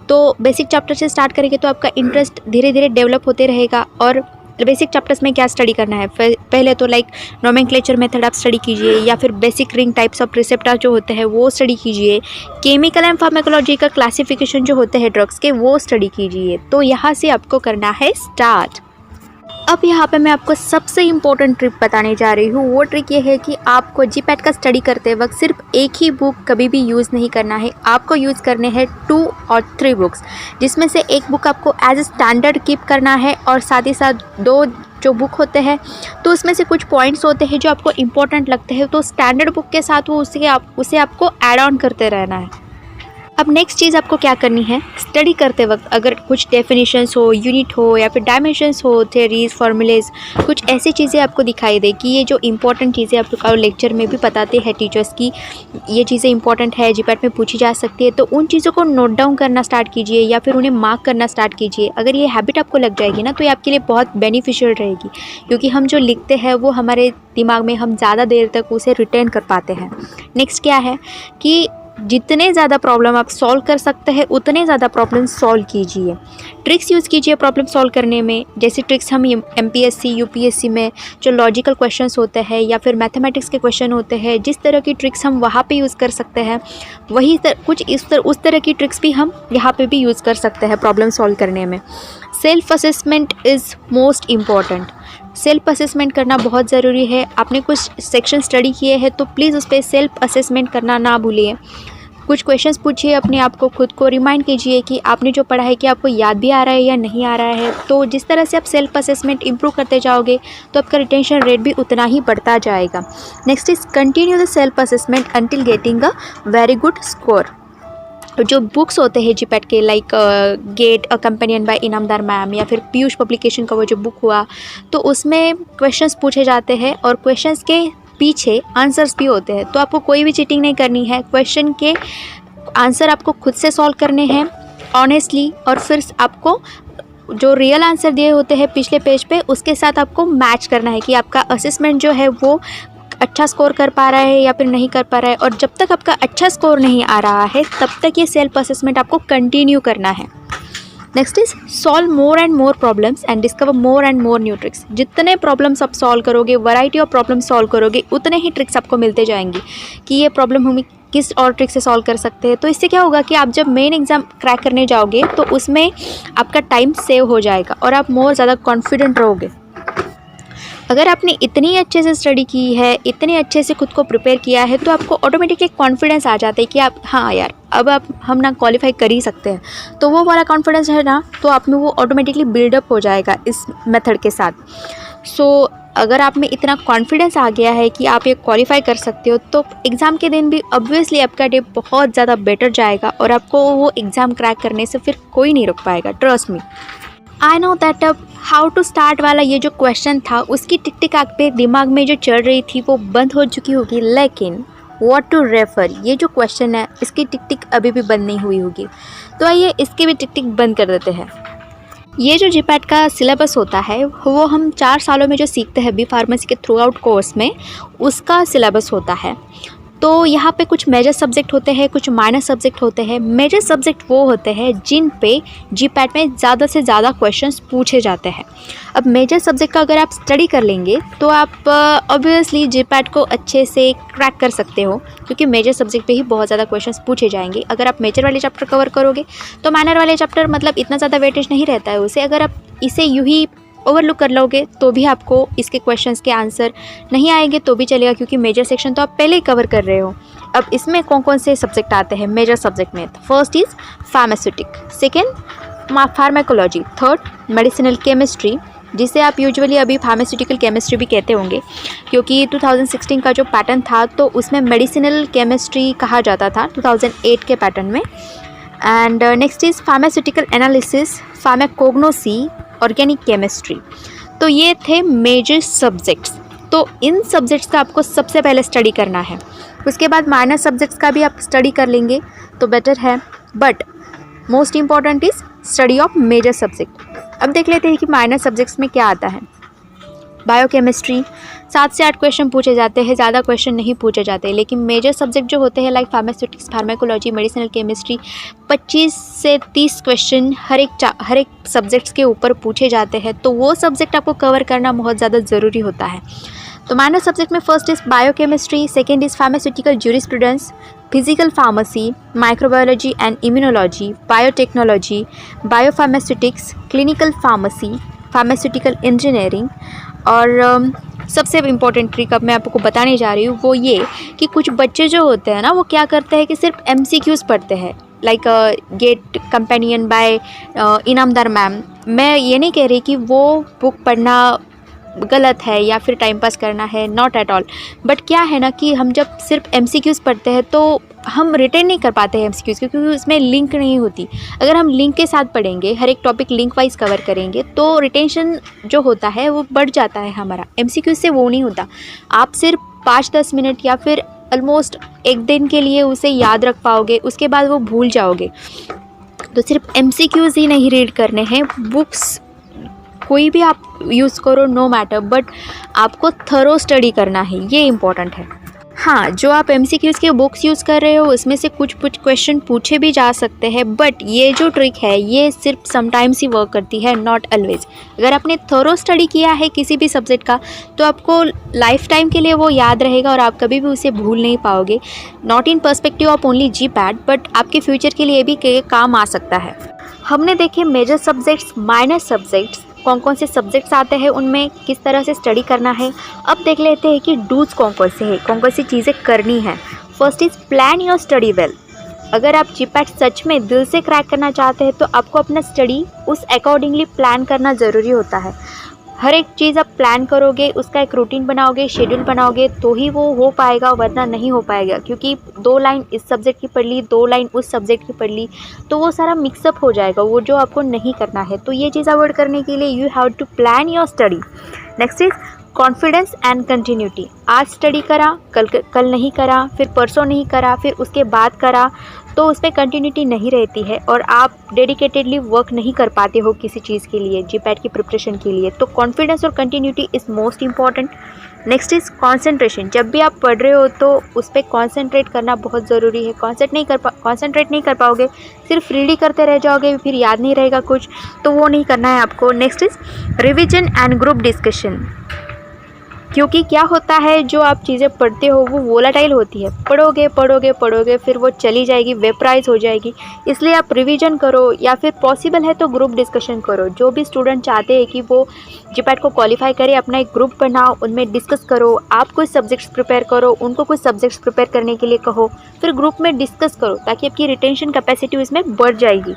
तो बेसिक चैप्टर से स्टार्ट करेंगे तो आपका इंटरेस्ट धीरे धीरे डेवलप होते रहेगा। और बेसिक चैप्टर्स में क्या स्टडी करना है, पहले तो लाइक नोमेनक्लेचर मेथड आप स्टडी कीजिए, या फिर basic ring types of receptor जो होते हैं वो स्टडी कीजिए, केमिकल एंड फार्माकोलॉजी का क्लासिफिकेशन जो होते हैं ड्रग्स के वो स्टडी कीजिए। तो यहाँ से आपको करना है स्टार्ट। अब यहाँ पे मैं आपको सबसे इम्पोर्टेंट ट्रिक बताने जा रही हूँ। वो ट्रिक ये है कि आपको जीपैट का स्टडी करते वक्त सिर्फ एक ही बुक कभी भी यूज़ नहीं करना है, आपको यूज़ करने हैं 2 और 3 बुक्स, जिसमें से एक बुक आपको एज ए स्टैंडर्ड कीप करना है और साथ ही साथ 2 जो बुक होते हैं तो उसमें से कुछ पॉइंट्स होते हैं जो आपको इम्पोर्टेंट लगते हैं, तो स्टैंडर्ड बुक के साथ वो उसे आपको ऐड ऑन करते रहना है। अब नेक्स्ट चीज़ आपको क्या करनी है, स्टडी करते वक्त अगर कुछ डेफिनेशंस हो, यूनिट हो या फिर डायमेंशंस हो, थ्योरीज, फॉर्मूलेज, कुछ ऐसी चीज़ें आपको दिखाई दे कि ये जो इंपॉर्टेंट चीज़ें आपको लेक्चर में भी बताते हैं टीचर्स की ये चीज़ें इंपॉर्टेंट है, जीपैट में पूछी जा सकती है, तो उन चीज़ों को नोट डाउन करना स्टार्ट कीजिए या फिर उन्हें मार्क करना स्टार्ट कीजिए। अगर ये हैबिट आपको लग जाएगी ना तो ये आपके लिए बहुत बेनिफिशियल रहेगी, क्योंकि हम जो लिखते हैं वो हमारे दिमाग में हम ज़्यादा देर तक उसे रिटेन कर पाते हैं। नेक्स्ट क्या है कि जितने ज़्यादा प्रॉब्लम आप सॉल्व कर सकते हैं उतने ज़्यादा प्रॉब्लम सॉल्व कीजिए। ट्रिक्स यूज़ कीजिए प्रॉब्लम सॉल्व करने में, जैसे ट्रिक्स हम MPSC UPSC में जो लॉजिकल क्वेश्चंस होते हैं या फिर मैथमेटिक्स के क्वेश्चन होते हैं, जिस तरह की ट्रिक्स हम वहाँ पे यूज़ कर सकते हैं वही उस तरह की ट्रिक्स भी हम यहाँ पे भी यूज़ कर सकते हैं प्रॉब्लम सॉल्व करने में। Self assessment is most important. Self assessment करना बहुत ज़रूरी है। आपने कुछ सेक्शन स्टडी किए हैं तो प्लीज़ उस पर सेल्फ असेसमेंट करना ना भूलिए। कुछ क्वेश्चंस पूछिए अपने आप को, खुद को रिमाइंड कीजिए कि आपने जो पढ़ा है कि आपको याद भी आ रहा है या नहीं आ रहा है। तो जिस तरह से आप सेल्फ असेसमेंट इंप्रूव करते जाओगे तो आपका रिटेंशन रेट भी उतना ही बढ़ता जाएगा। Next is continue the self assessment until getting a very good score. जो बुक्स होते हैं जीपैट के, like GATE a companion by Inamdar ma'am या फिर पीयूष पब्लिकेशन का वो जो बुक हुआ, तो उसमें क्वेश्चंस पूछे जाते हैं और क्वेश्चंस के पीछे आंसर्स भी होते हैं। तो आपको कोई भी चीटिंग नहीं करनी है, क्वेश्चन के आंसर आपको खुद से सॉल्व करने हैं ऑनेस्टली, और फिर आपको जो रियल आंसर दिए होते हैं पिछले पेज पे उसके साथ आपको मैच करना है कि आपका असेसमेंट जो है वो अच्छा स्कोर कर पा रहा है या फिर नहीं कर पा रहा है। और जब तक आपका अच्छा स्कोर नहीं आ रहा है तब तक ये सेल्फ असेसमेंट आपको कंटिन्यू करना है। Next is solve more and more problems and discover more and more new tricks. जितने प्रॉब्लम्स आप सॉल्व करोगे, वैरायटी ऑफ प्रॉब्लम सॉल्व करोगे, उतने ही ट्रिक्स आपको मिलते जाएंगी कि ये प्रॉब्लम हम किस और ट्रिक से सॉल्व कर सकते हैं। तो इससे क्या होगा कि आप जब मेन एग्जाम क्रैक करने जाओगे तो उसमें आपका टाइम सेव हो जाएगा और आप मोर ज़्यादा कॉन्फिडेंट रहोगे। अगर आपने इतनी अच्छे से स्टडी की है, इतने अच्छे से खुद को प्रिपेयर किया है, तो आपको ऑटोमेटिकली कॉन्फिडेंस आ जाता है कि आप हाँ यार अब हम ना क्वालिफाई कर ही सकते हैं। तो वो वाला कॉन्फिडेंस है ना, तो आप में वो ऑटोमेटिकली बिल्डअप हो जाएगा इस मेथड के साथ। सो अगर आप में इतना कॉन्फिडेंस आ गया है कि आप ये क्वालिफाई कर सकते हो, तो एग्ज़ाम के दिन भी ऑब्वियसली आपका डे बहुत ज़्यादा बेटर जाएगा और आपको वो एग्ज़ाम क्रैक करने से फिर कोई नहीं रोक पाएगा, trust me. I know that अब हाउ टू स्टार्ट वाला ये जो क्वेश्चन था उसकी टिक टिक आपके दिमाग में जो चल रही थी वो बंद हो चुकी होगी, लेकिन व्हाट टू रेफर ये जो क्वेश्चन है इसकी टिक टिक अभी भी बंद नहीं हुई होगी। तो आइए इसकी भी टिक टिक बंद कर देते हैं। ये जो जीपैट का सिलेबस होता है वो हम 4 सालों में जो सीखते हैं बी फार्मेसी के थ्रू आउट कोर्स में, उसका सिलेबस होता है। तो यहाँ पे कुछ मेजर सब्जेक्ट होते हैं, कुछ माइनर सब्जेक्ट होते हैं। मेजर सब्जेक्ट वो होते हैं जिन पे जीपैट में ज़्यादा से ज़्यादा क्वेश्चंस पूछे जाते हैं। अब मेजर सब्जेक्ट का अगर आप स्टडी कर लेंगे तो आप ऑब्वियसली जीपैट को अच्छे से क्रैक कर सकते हो, क्योंकि मेजर सब्जेक्ट पे ही बहुत ज़्यादा क्वेश्चंस पूछे जाएंगे। अगर आप मेजर वाले चैप्टर कवर करोगे तो माइनर वाले चैप्टर मतलब इतना ज़्यादा वेटेज नहीं रहता है उसे। अगर आप इसे यूँ ही ओवरलुक कर लोगे तो भी आपको इसके क्वेश्चंस के आंसर नहीं आएंगे तो भी चलेगा, क्योंकि मेजर सेक्शन तो आप पहले ही कवर कर रहे हो। अब इसमें कौन कौन से सब्जेक्ट आते हैं मेजर सब्जेक्ट में? First is pharmaceutic, second pharmacology, third medicinal chemistry, जिसे आप यूजुअली अभी फार्मास्यूटिकल केमिस्ट्री भी कहते होंगे, क्योंकि 2016 का जो पैटर्न था तो उसमें मेडिसिनल केमिस्ट्री कहा जाता था 2008 के पैटर्न में। And next is pharmaceutical analysis, pharmacognosy, organic chemistry. तो ये थे मेजर सब्जेक्ट्स। तो इन सब्जेक्ट्स का आपको सबसे पहले स्टडी करना है। उसके बाद माइनर सब्जेक्ट्स का भी आप स्टडी कर लेंगे तो बेटर है, but most important is study of major subject. अब देख लेते हैं कि माइनर सब्जेक्ट्स में क्या आता है। बायोकेमिस्ट्री 7 से 8 क्वेश्चन पूछे जाते हैं, ज़्यादा क्वेश्चन नहीं पूछे जाते। लेकिन मेजर सब्जेक्ट जो होते हैं like pharmaceutics, pharmacology, medicinal chemistry, 25 से 30 क्वेश्चन हर एक सब्जेक्ट्स के ऊपर पूछे जाते हैं। तो वो सब्जेक्ट आपको कवर करना बहुत ज़्यादा ज़रूरी होता है। तो माइनर सब्जेक्ट में first is biochemistry, second is pharmaceutical jurisprudence, physical pharmacy, microbiology and immunology, biotechnology, biopharmaceutics, clinical pharmacy, pharmaceutical engineering. और सबसे इम्पॉर्टेंट ट्रिक अब मैं आपको बताने जा रही हूँ वो ये कि कुछ बच्चे जो होते हैं ना वो क्या करते हैं कि सिर्फ MCQs पढ़ते हैं, like GATE companion by Inamdar ma'am. मैं ये नहीं कह रही कि वो बुक पढ़ना गलत है या फिर टाइम पास करना है, नॉट एट ऑल। बट क्या है ना कि हम जब सिर्फ MCQs पढ़ते हैं तो हम रिटेन नहीं कर पाते हैं MCQs, क्योंकि उसमें लिंक नहीं होती। अगर हम लिंक के साथ पढ़ेंगे, हर एक टॉपिक लिंक वाइज कवर करेंगे, तो रिटेंशन जो होता है वो बढ़ जाता है हमारा। MCQs से वो नहीं होता। आप सिर्फ 5-10 मिनट या फिर ऑलमोस्ट एक दिन के लिए उसे याद रख पाओगे, उसके बाद वो भूल जाओगे। तो सिर्फ MCQs ही नहीं रीड करने हैं, बुक्स कोई भी आप यूज़ करो, नो मैटर, बट आपको थरो स्टडी करना है, ये इम्पॉर्टेंट है। हाँ, जो आप MCQs के बुक्स यूज़ कर रहे हो उसमें से कुछ क्वेश्चन पूछे भी जा सकते हैं, बट ये जो ट्रिक है ये सिर्फ समटाइम्स ही वर्क करती है, नॉट ऑलवेज। अगर आपने थोरो स्टडी किया है किसी भी सब्जेक्ट का तो आपको लाइफ टाइम के लिए वो याद रहेगा और आप कभी भी उसे भूल नहीं पाओगे। Not in perspective of only GPAT, but आपके फ्यूचर के लिए भी काम आ सकता है। हमने देखे मेजर सब्जेक्ट्स, माइनर सब्जेक्ट्स, कौन कौन से सब्जेक्ट्स आते हैं, उनमें किस तरह से स्टडी करना है। अब देख लेते हैं कि डूज कौन कौन से हैं, कौन कौन सी चीज़ें करनी है। First is plan your study well. अगर आप जीपैट सच में दिल से क्रैक करना चाहते हैं तो आपको अपना स्टडी उस अकॉर्डिंगली प्लान करना ज़रूरी होता है। हर एक चीज़ आप प्लान करोगे, उसका एक रूटीन बनाओगे, शेड्यूल बनाओगे तो ही वो हो पाएगा, वरना नहीं हो पाएगा। क्योंकि 2 लाइन इस सब्जेक्ट की पढ़ ली, 2 लाइन उस सब्जेक्ट की पढ़ ली तो वो सारा मिक्सअप हो जाएगा, वो जो आपको नहीं करना है। तो ये चीज़ अवॉइड करने के लिए you have to plan your study. Next is confidence and continuity. आज स्टडी करा, कल नहीं करा, फिर परसों नहीं करा, फिर उसके बाद करा, तो उस पर कंटिन्यूटी नहीं रहती है और आप डेडिकेटेडली वर्क नहीं कर पाते हो किसी चीज़ के लिए, जीपैट की प्रिपरेशन के लिए। तो कॉन्फिडेंस और continuity is most important. Next is concentration. जब भी आप पढ़ रहे हो तो उस पर कॉन्सेंट्रेट करना बहुत ज़रूरी है। कॉन्सेंट्रेट नहीं कर पाओगे, सिर्फ रीड ही करते रह जाओगे, फिर याद नहीं रहेगा कुछ, तो वो नहीं करना है आपको। Next is revision and group discussion. क्योंकि क्या होता है, जो आप चीज़ें पढ़ते हो वो वोलाटाइल होती है, पढ़ोगे फिर वो चली जाएगी, वेपराइज हो जाएगी। इसलिए आप रिवीजन करो या फिर पॉसिबल है तो ग्रुप डिस्कशन करो। जो भी स्टूडेंट चाहते हैं कि वो जीपैट को क्वालिफाई करे, अपना एक ग्रुप बनाओ, उनमें डिस्कस करो। आप कुछ सब्जेक्ट्स प्रिपेयर करो, उनको कुछ सब्जेक्ट्स प्रिपेयर करने के लिए कहो, फिर ग्रुप में डिस्कस करो ताकि आपकी रिटेंशन कैपेसिटी उसमें बढ़ जाएगी।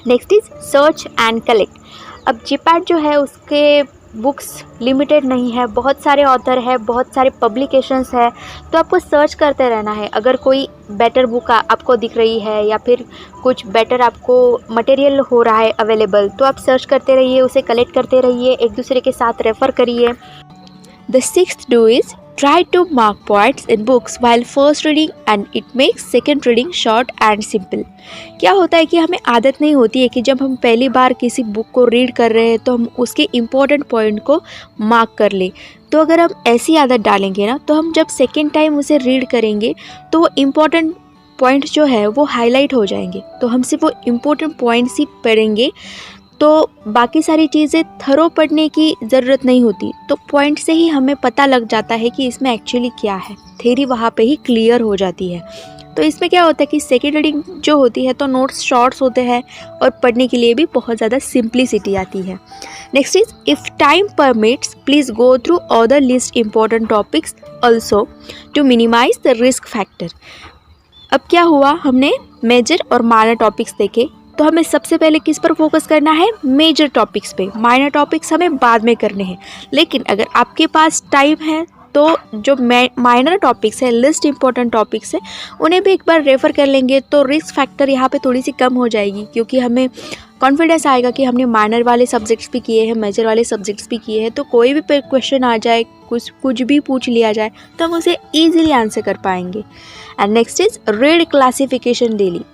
Next is search and collect. अब जीपैट जो है उसके बुक्स लिमिटेड नहीं है, बहुत सारे ऑथर है, बहुत सारे पब्लिकेशंस है, तो आपको सर्च करते रहना है। अगर कोई बेटर बुक आपको दिख रही है या फिर कुछ बेटर आपको मटेरियल हो रहा है अवेलेबल, तो आप सर्च करते रहिए, उसे कलेक्ट करते रहिए, एक दूसरे के साथ रेफ़र करिए। The sixth do is try to mark points in books while first reading and it makes second reading short and simple. क्या होता है कि हमें आदत नहीं होती है कि जब हम पहली बार किसी बुक को रीड कर रहे हैं तो हम उसके इम्पोर्टेंट पॉइंट को मार्क कर लें। तो अगर हम ऐसी आदत डालेंगे ना, तो हम जब सेकेंड टाइम उसे रीड करेंगे तो वो इम्पोर्टेंट पॉइंट जो है वो हाईलाइट हो जाएंगे। तो हम सिर्फ वो इम्पोर्टेंट पॉइंट्स ही पढ़ेंगे, तो बाकी सारी चीज़ें थरो पढ़ने की ज़रूरत नहीं होती। तो पॉइंट से ही हमें पता लग जाता है कि इसमें एक्चुअली क्या है, थ्योरी वहाँ पे ही क्लियर हो जाती है। तो इसमें क्या होता है कि सेकेंड रीडिंग जो होती है तो नोट्स शॉर्ट्स होते हैं और पढ़ने के लिए भी बहुत ज़्यादा सिंप्लिसिटी आती है। Next is if time permits please go through other list important topics also to minimise the risk factor. अब क्या हुआ, हमने मेजर और माइनर टॉपिक्स देखे, तो हमें सबसे पहले किस पर फोकस करना है, मेजर टॉपिक्स पे। माइनर टॉपिक्स हमें बाद में करने हैं। लेकिन अगर आपके पास टाइम है तो जो माइनर टॉपिक्स है, लिस्ट इंपॉर्टेंट टॉपिक्स है, उन्हें भी एक बार रेफ़र कर लेंगे तो रिस्क फैक्टर यहाँ पे थोड़ी सी कम हो जाएगी। क्योंकि हमें कॉन्फिडेंस आएगा कि हमने माइनर वाले सब्जेक्ट्स भी किए हैं, मेजर वाले सब्जेक्ट्स भी किए हैं, तो कोई भी क्वेश्चन आ जाए, कुछ भी पूछ लिया जाए तो हम उसे ईजिली आंसर कर पाएंगे। And next is read classification daily.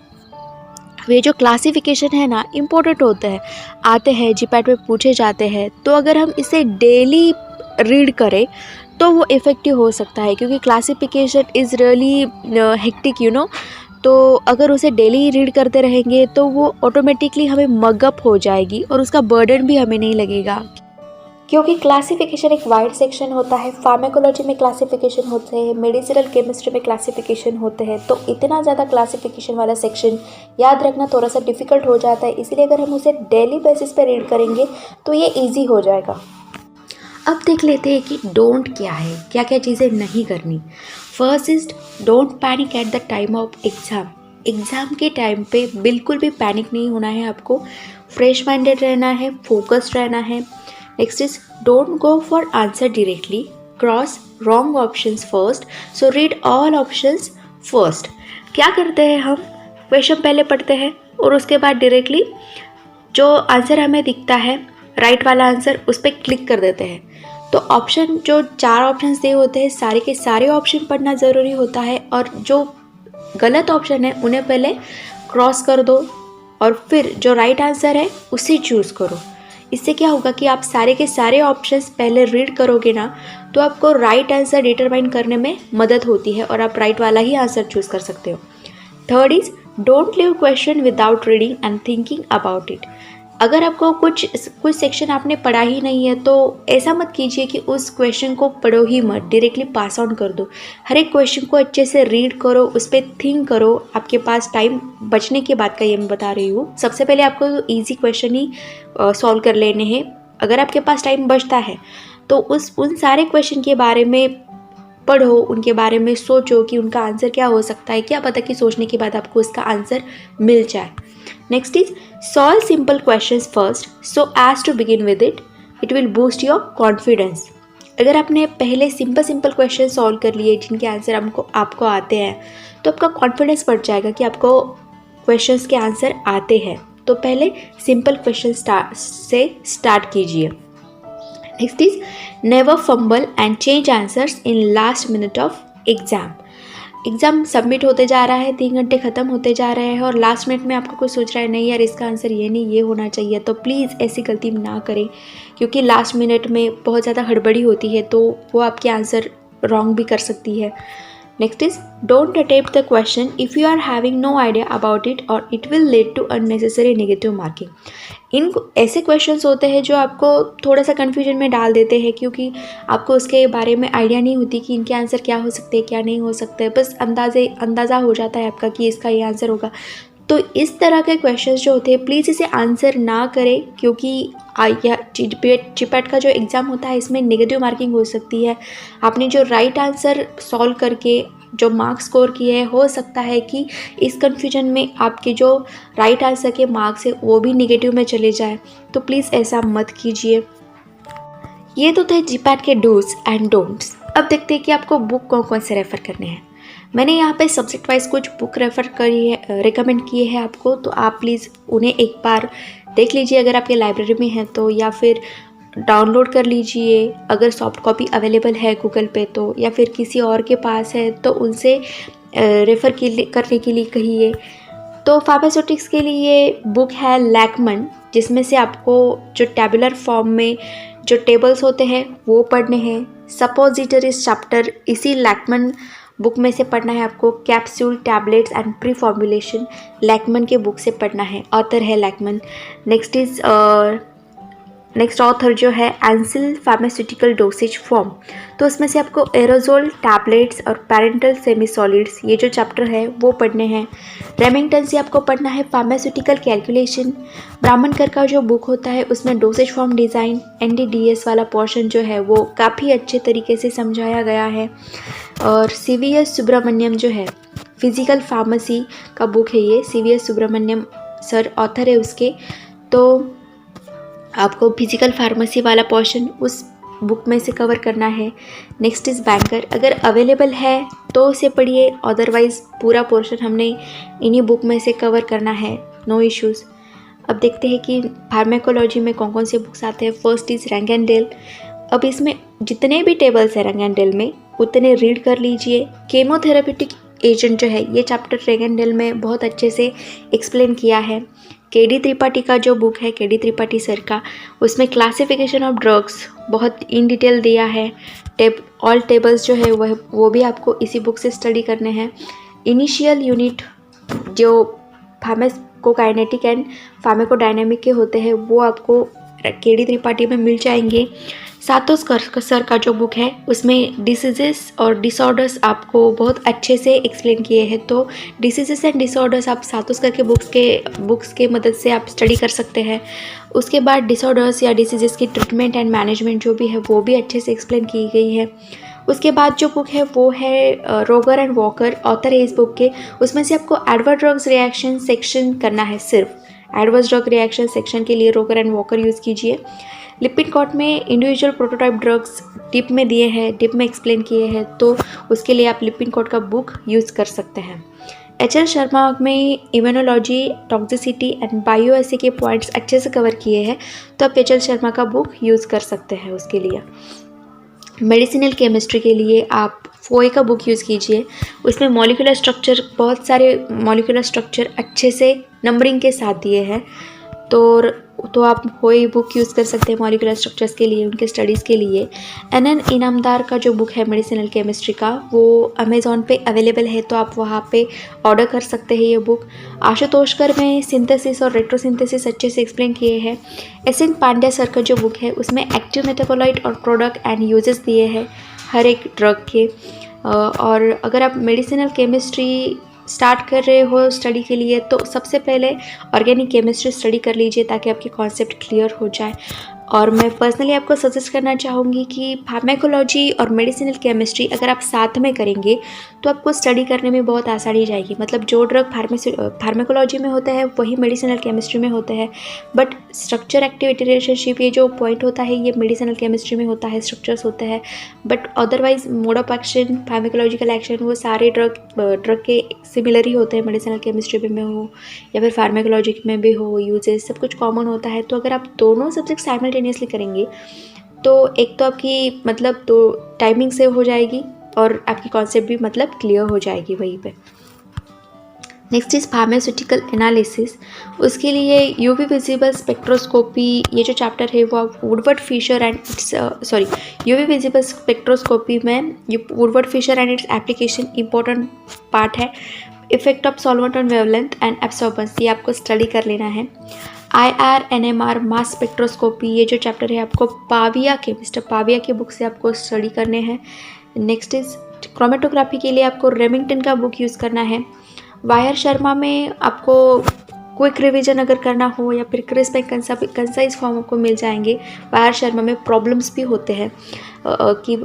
ये जो क्लासिफिकेशन है ना, इम्पोर्टेंट होते हैं, आते हैं जीपैट में पूछे जाते हैं। तो अगर हम इसे डेली रीड करें तो वो इफ़ेक्टिव हो सकता है। क्योंकि क्लासिफिकेशन इज़ रियली हेक्टिक तो अगर उसे डेली रीड करते रहेंगे तो वो ऑटोमेटिकली हमें मगअप हो जाएगी और उसका बर्डन भी हमें नहीं लगेगा। क्योंकि क्लासिफिकेशन एक वाइड सेक्शन होता है, फार्माकोलॉजी में क्लासिफिकेशन होते हैं, मेडिसिनल केमिस्ट्री में क्लासिफिकेशन होते हैं, तो इतना ज़्यादा क्लासिफिकेशन वाला सेक्शन याद रखना थोड़ा सा डिफ़िकल्ट हो जाता है। इसलिए अगर हम उसे डेली बेसिस पे रीड करेंगे तो ये ईजी हो जाएगा। अब देख लेते हैं कि डोंट क्या है, क्या क्या चीज़ें नहीं करनी। First is don't panic at the time of exam. Exam के टाइम पे बिल्कुल भी पैनिक नहीं होना है, आपको फ्रेश माइंडेड रहना है, फोकस्ड रहना है। Next is don't go for answer directly, cross wrong options first, so read all options first. क्या करते हैं हम, क्वेश्चन पहले पढ़ते हैं और उसके बाद डायरेक्टली जो आंसर हमें दिखता है, राइट वाला आंसर, उस पर क्लिक कर देते हैं। तो ऑप्शन जो 4 ऑप्शंस दिए होते हैं, सारे के सारे ऑप्शन पढ़ना ज़रूरी होता है और जो गलत ऑप्शन है उन्हें पहले क्रॉस कर दो और फिर जो राइट आंसर है उसे चूज़ करो। इससे क्या होगा कि आप सारे के सारे ऑप्शंस पहले रीड करोगे ना, तो आपको राइट आंसर डिटरमाइन करने में मदद होती है और आप राइट वाला ही आंसर चूज़ कर सकते हो। Third is don't leave question without reading and thinking about it. अगर आपको कुछ सेक्शन आपने पढ़ा ही नहीं है तो ऐसा मत कीजिए कि उस क्वेश्चन को पढ़ो ही मत, डायरेक्टली पास ऑन कर दो। हर एक क्वेश्चन को अच्छे से रीड करो, उस पर थिंक करो। आपके पास टाइम बचने के बाद का ये मैं बता रही हूँ। सबसे पहले आपको इजी क्वेश्चन ही सॉल्व कर लेने हैं। अगर आपके पास टाइम बचता है तो उन सारे क्वेश्चन के बारे में पढ़ो, उनके बारे में सोचो कि उनका आंसर क्या हो सकता है, क्या पता कि सोचने के बाद आपको उसका आंसर मिल जाए। Next is solve simple questions first so as to begin with it will boost your confidence. अगर आपने पहले सिंपल क्वेश्चन सॉल्व कर लिए जिनके आंसर आपको आते हैं तो आपका कॉन्फिडेंस बढ़ जाएगा कि आपको क्वेश्चंस के आंसर आते हैं। तो पहले सिंपल क्वेश्चन से स्टार्ट कीजिए। Next is never fumble and change answers in last minute of exam submit होते जा रहा है, 3 घंटे ख़त्म होते जा रहे हैं और लास्ट मिनट में आपको कोई सोच रहा है नहीं यार इसका आंसर ये नहीं ये होना चाहिए, तो प्लीज़ ऐसी गलती ना करें क्योंकि लास्ट मिनट में बहुत ज़्यादा हड़बड़ी होती है तो वो आपके आंसर रॉन्ग भी कर सकती है। Next is don't attempt the question if you are having no idea about it और it will lead to unnecessary negative marking. इन ऐसे क्वेश्चंस होते हैं जो आपको थोड़ा सा कन्फ्यूजन में डाल देते हैं क्योंकि आपको उसके बारे में आइडिया नहीं होती कि इनके आंसर क्या हो सकते हैं क्या नहीं हो सकते, बस अंदाज़ा हो जाता है आपका कि इसका ये आंसर होगा। तो इस तरह के क्वेश्चंस जो होते हैं प्लीज़ इसे आंसर ना करें क्योंकि जीपैट का जो एग्ज़ाम होता है इसमें नेगेटिव मार्किंग हो सकती है। आपने जो राइट आंसर सॉल्व करके जो मार्क्स स्कोर किए हैं हो सकता है कि इस कन्फ्यूजन में आपके जो राइट आंसर के मार्क्स है वो भी नेगेटिव में चले जाए, तो प्लीज़ ऐसा मत कीजिए। ये तो थे जीपैट के डूज एंड डोंट्स। अब देखते हैं कि आपको बुक कौन से रेफ़र करने हैं। मैंने यहाँ पे सब्जेक्ट वाइज कुछ बुक रेफ़र करी है, रिकमेंड किए हैं आपको, तो आप प्लीज़ उन्हें एक बार देख लीजिए अगर आपके लाइब्रेरी में है तो, या फिर डाउनलोड कर लीजिए अगर सॉफ्ट कॉपी अवेलेबल है गूगल पे तो, या फिर किसी और के पास है तो उनसे रेफ़र करने के लिए कहिए। तो फार्मास्यूटिक्स के लिए बुक है लैकमन, जिसमें से आपको जो टेबुलर फॉर्म में जो टेबल्स होते हैं वो पढ़ने हैं। सपोजिटरीज चैप्टर इसी लैकमन बुक में से पढ़ना है आपको। Capsule, tablets and preformulation Lachman के बुक से पढ़ना है, ऑथर है लैकमन। नेक्स्ट ऑथर जो है एंसिल फार्मास्यूटिकल डोसेज फॉर्म, तो उसमें से आपको एरोजोल, टैबलेट्स और पैरेंटल सेमी सॉलिड्स ये जो चैप्टर है वो पढ़ने हैं। रेमिंगटन से आपको पढ़ना है फार्मास्यूटिकल कैलकुलेशन। ब्राह्मणकर का जो बुक होता है उसमें डोसेज फॉर्म डिज़ाइन NDDS वाला पोर्शन जो है वो काफ़ी अच्छे तरीके से समझाया गया है। और CVS सुब्रमण्यम जो है फिज़िकल फार्मेसी का बुक है, ये CVS सुब्रमण्यम सर ऑथर है उसके, तो आपको फिज़िकल फार्मेसी वाला पोर्शन उस बुक में से कवर करना है। नेक्स्ट इज़ बैंकर, अगर अवेलेबल है तो उसे पढ़िए, अदरवाइज़ पूरा पोर्शन हमने इन्हीं बुक में से कवर करना है, नो इश्यूज़। अब देखते हैं कि फार्माकोलॉजी में कौन से बुक्स आते हैं। First is Rang and Dale. अब इसमें जितने भी टेबल्स हैं रैंक एंड डेल में उतने रीड कर लीजिए। केमोथेरेपेटिक एजेंट जो है ये चैप्टर रैंक एंड डेल में बहुत अच्छे से एक्सप्लेन किया है। KD त्रिपाठी का जो बुक है KD त्रिपाठी सर का, उसमें क्लासिफिकेशन ऑफ ड्रग्स बहुत इन डिटेल दिया है। ऑल टेबल्स जो है वो भी आपको इसी बुक से स्टडी करने हैं। इनिशियल यूनिट जो फार्माकोकाइनेटिक एंड फार्माकोडायनेमिक के होते हैं वो आपको KD त्रिपाठी में मिल जाएंगे। सातों सर का जो बुक है उसमें डिसीजेस और डिसऑर्डर्स आपको बहुत अच्छे से एक्सप्लेन किए हैं, तो डिसीजेस एंड डिसऑर्डर्स आप सातों सर के बुक्स के मदद से आप स्टडी कर सकते हैं। उसके बाद डिसऑर्डर्स या डिसीजेस की ट्रीटमेंट एंड मैनेजमेंट जो भी है वो भी अच्छे से एक्सप्लेन की गई है। उसके बाद जो बुक है वो है रोगर एंड वॉकर, ऑथर है इस बुक के। उसमें से आपको एडवर्स ड्रग्स रिएक्शन सेक्शन करना है, सिर्फ एडवर्स ड्रग रिएक्शन सेक्शन के लिए रोगर एंड वॉकर यूज़ कीजिए। लिपिनकॉट में इंडिविजुअल प्रोटोटाइप ड्रग्स डिप में दिए हैं, डिप में एक्सप्लेन किए हैं, तो उसके लिए आप लिपिनकॉट का बुक यूज़ कर सकते हैं। HL शर्मा में इम्यूनोलॉजी, टॉक्सिसिटी एंड बायोएसे के पॉइंट्स अच्छे से कवर किए हैं, तो आप HL शर्मा का बुक यूज़ कर सकते हैं उसके लिए। मेडिसिनल केमिस्ट्री के लिए आप फोए का बुक यूज़ कीजिए। उसमें मॉलिक्यूलर स्ट्रक्चर, बहुत सारे मॉलिक्यूलर स्ट्रक्चर अच्छे से नंबरिंग के साथ दिए हैं, तो आप फोए बुक यूज़ कर सकते हैं मॉलिक्यूलर स्ट्रक्चर्स के लिए, उनके स्टडीज़ के लिए। NN इनामदार का जो बुक है मेडिसिनल केमिस्ट्री का वो अमेज़ॉन पे अवेलेबल है, तो आप वहाँ पे ऑर्डर कर सकते हैं ये बुक। आशुतोषकर में सिंथेसिस और रेट्रोसिंथेसिस अच्छे से एक्सप्लेन किए हैं। SN पांड्या सर का जो बुक है उसमें एक्टिव मेटाबोलाइट और प्रोडक्ट एंड यूजेस दिए हैं हर एक ड्रग के। और अगर आप मेडिसिनल केमिस्ट्री स्टार्ट कर रहे हो स्टडी के लिए तो सबसे पहले ऑर्गेनिक केमिस्ट्री स्टडी कर लीजिए ताकि आपके कॉन्सेप्ट क्लियर हो जाए। और मैं पर्सनली आपको सजेस्ट करना चाहूँगी कि फार्मेकोलॉजी और मेडिसिनल केमिस्ट्री अगर आप साथ में करेंगे तो आपको स्टडी करने में बहुत आसानी जाएगी। मतलब जो ड्रग फार्मेकोलॉजी में होता है वही मेडिसिनल केमिस्ट्री में होता है, बट स्ट्रक्चर एक्टिविटी रिलेशनशिप ये जो पॉइंट होता है ये मेडिसिनल केमिस्ट्री में होता है, स्ट्रक्चर्स होते हैं। But otherwise mode of action, pharmacological action वो सारे ड्रग के सिमिलर ही होते हैं, मेडिसिनल केमिस्ट्री में हो या फिर फार्मेकोलॉजी में भी हो, यूजेस सब कुछ कॉमन होता है। तो अगर आप दोनों सब्जेक्ट साइमल्टेनियसली करेंगे तो एक तो आपकी मतलब तो टाइमिंग सेव हो जाएगी और आपकी कॉन्सेप्ट भी मतलब क्लियर हो जाएगी वहीं पे। Next is pharmaceutical analysis. उसके लिए यूवी विजिबल स्पेक्ट्रोस्कोपी ये जो चैप्टर है वो आप Woodward Fisher and UV visible spectroscopy में Woodward Fisher and its application important part है। Effect of solvent on wavelength and absorbance ये आपको स्टडी कर लेना है। IR-NMR मास स्पेक्ट्रोस्कोपी ये जो चैप्टर है आपको पाविया के मिस्टर पाविया की बुक से आपको स्टडी करने हैं। नेक्स्ट इज क्रोमेटोग्राफी के लिए आपको रेमिंगटन का बुक यूज़ करना है। वायर शर्मा में आपको क्विक रिवीजन अगर करना हो या फिर क्रिस्प एंड कंसाइज फॉर्म आपको मिल जाएंगे। वायर शर्मा में प्रॉब्लम्स भी होते हैं कि